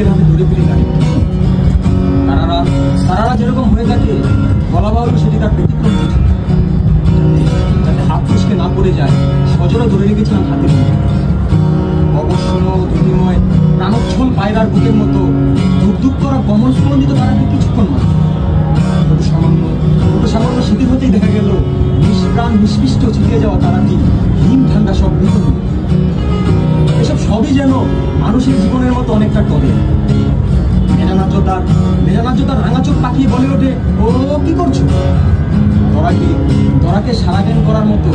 নিজের হাতে ধরে ফেলে থাকে। তারারা যেরকম হয়ে থাকে বলা বাহুল্য সেটি তার ব্যতিক্রম ছিল। যাতে হাত ফসকে না পড়ে যায় সজোরে ধরে রেখেছিলাম হাতের মধ্যে। অবসন্ন ধুনিময় প্রাণোচ্ছল পায়রার বুকের মতো ধুকধুক করা কমল স্পন্দিত তারাকে কিছুক্ষণ মাত্র সামান্য শিথিল হতেই দেখা গেল নিষ্প্রাণ নিষ্পিষ্ট ছিটিয়ে যাওয়া তারাটি হিম ঠান্ডা সব মৃত হল। এসব সবই যেন মানুষের জীবনের মতো অনেকটা টবে। মেজানাজ্য তার রাঙা চোখ পাকিয়ে বলে ওঠে, ও কি করছো? দরাকে সারা জ্ঞান করার মতো